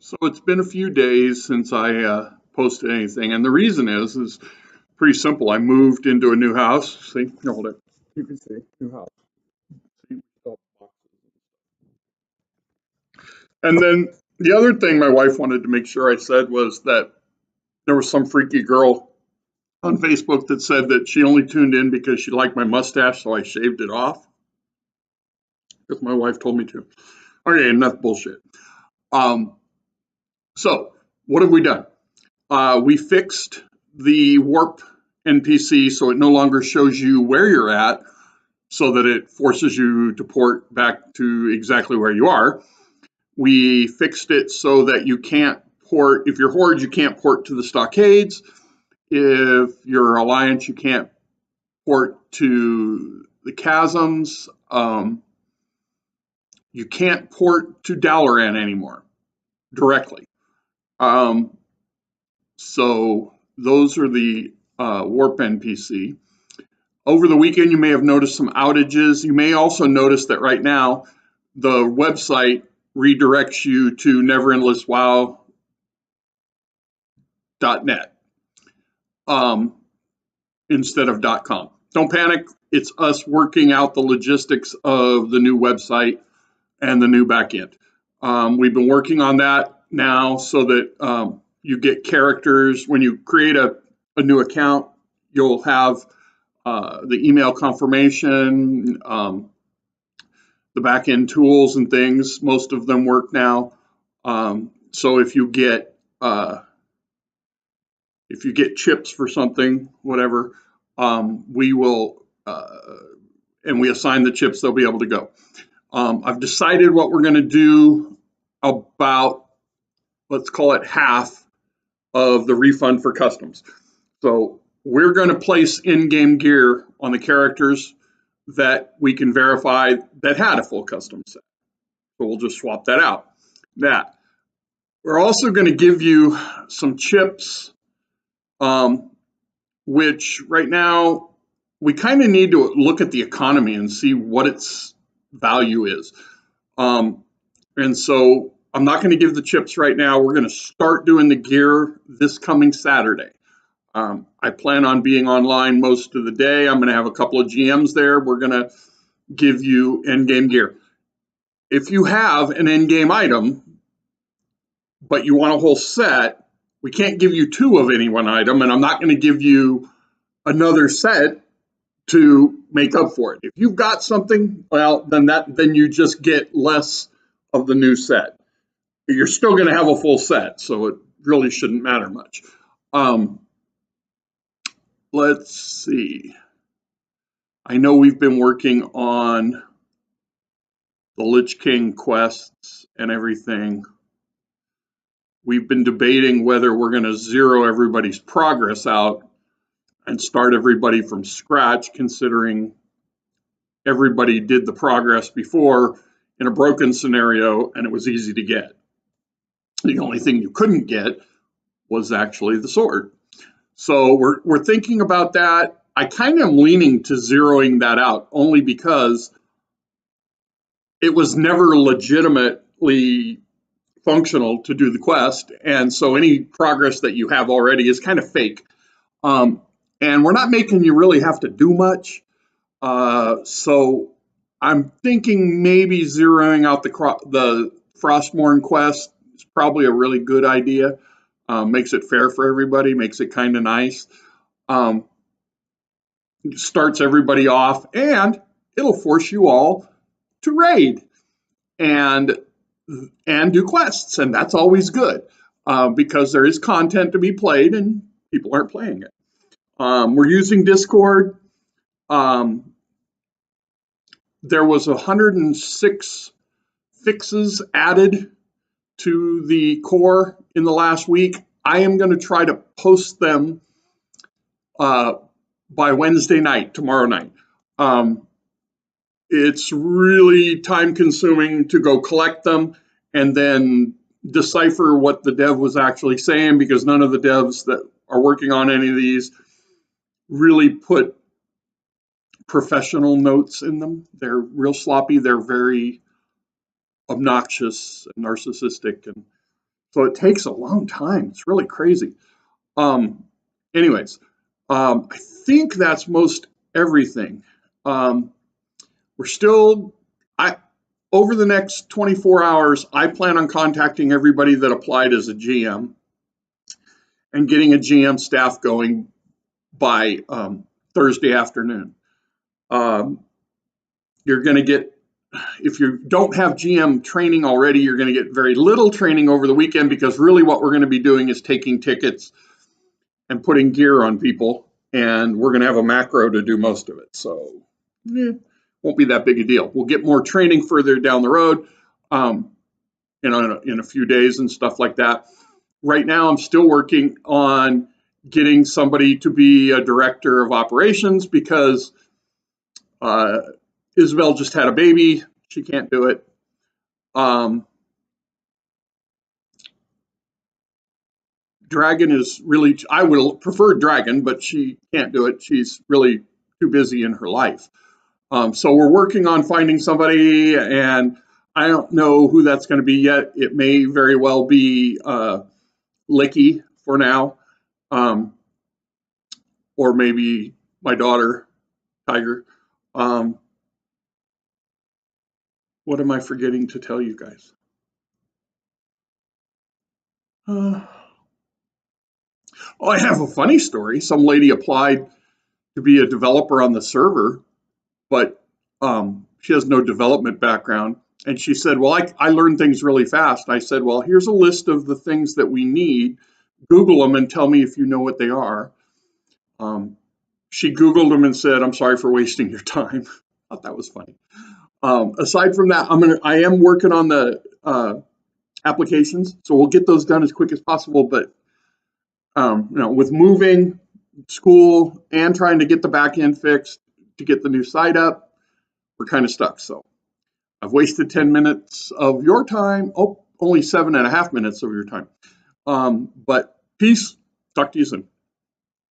So it's been a few days since I posted anything, and the reason is pretty simple. I moved into a new house. See, no, hold it. You can see new house. See, and then the other thing my wife wanted to make sure I said was that there was some freaky girl on Facebook that said that she only tuned in because she liked my mustache, so I shaved it off because my wife told me to. Okay, enough bullshit. Um, so what have we done? We fixed the warp NPC so it no longer shows you where you're at, so that it forces you to port back to exactly where you are. We fixed it so that you can't port, if you're Horde, you can't port to the stockades. If you're Alliance, you can't port to the chasms. You can't port to Dalaran anymore directly. So those are the warp NPC. Over the weekend, you may have noticed some outages. You may also notice that right now, the website redirects you to neverendlesswow.net instead of .com. Don't panic. It's us working out the logistics of the new website and the new backend. We've been working on that now so that you get characters. When you create a new account, you'll have the email confirmation, the back end tools and things. Most of them work now. So if you get chips for something, whatever, we will and we assign the chips, they'll be able to go. I've decided what we're going to do about, let's call it half of the refund for customs. So we're going to place in-game gear on the characters that we can verify that had a full custom set. So we'll just swap that out. That. We're also going to give you some chips, which right now we kind of need to look at the economy and see what its value is. And so I'm not going to give the chips right now. We're going to start doing the gear this coming Saturday. I plan on being online most of the day. I'm going to have a couple of GMs there. We're going to give you in-game gear. If you have an in-game item, but you want a whole set, we can't give you two of any one item, and I'm not going to give you another set to make up for it. If you've got something, well, then you just get less of the new set. You're still going to have a full set, so it really shouldn't matter much. Let's see. I know we've been working on the Lich King quests and everything. We've been debating whether we're going to zero everybody's progress out and start everybody from scratch, considering everybody did the progress before in a broken scenario and it was easy to get. The only thing you couldn't get was actually the sword. So we're thinking about that. I kind of am leaning to zeroing that out only because it was never legitimately functional to do the quest, and so any progress that you have already is kind of fake. And we're not making you really have to do much. So I'm thinking maybe zeroing out the Frostmourne quest is probably a really good idea. Makes it fair for everybody, makes it kind of nice. Starts everybody off, and it'll force you all to raid and do quests, and that's always good because there is content to be played and people aren't playing it. We're using Discord. There was 106 fixes added to the core in the last week. I am going to try to post them by Wednesday night, tomorrow night. It's really time consuming to go collect them and then decipher what the dev was actually saying, because none of the devs that are working on any of these really put professional notes in them. They're real sloppy. They're very obnoxious and narcissistic. And So it takes a long time. It's really crazy. Um, anyways, I think that's most everything. Um, we're still, I over the next 24 hours, I plan on contacting everybody that applied as a GM and getting a GM staff going by Thursday afternoon. Um, you're going to get, if you don't have GM training already, you're going to get very little training over the weekend, because really what we're going to be doing is taking tickets and putting gear on people, and we're going to have a macro to do most of it. So, won't be that big a deal. We'll get more training further down the road, in a few days and stuff like that. Right now, I'm still working on getting somebody to be a director of operations, because Isabel just had a baby. She can't do it. Dragon is really, I would prefer Dragon, but she can't do it. She's really too busy in her life. So we're working on finding somebody, and I don't know who that's going to be yet. It may very well be Licky for now, or maybe my daughter, Tiger. Um, what am I forgetting to tell you guys? Oh, I have a funny story. Some lady applied to be a developer on the server, but she has no development background. And she said, well, I learn things really fast. I said, well, here's a list of the things that we need. Google them and tell me if you know what they are. She Googled them and said, I'm sorry for wasting your time. I thought that was funny. Aside from that, I am working on the applications, so we'll get those done as quick as possible. But with moving, school, and trying to get the back end fixed to get the new site up, we're kind of stuck. So I've wasted 10 minutes of your time. Oh, only 7.5 minutes of your time. But peace. Talk to you soon.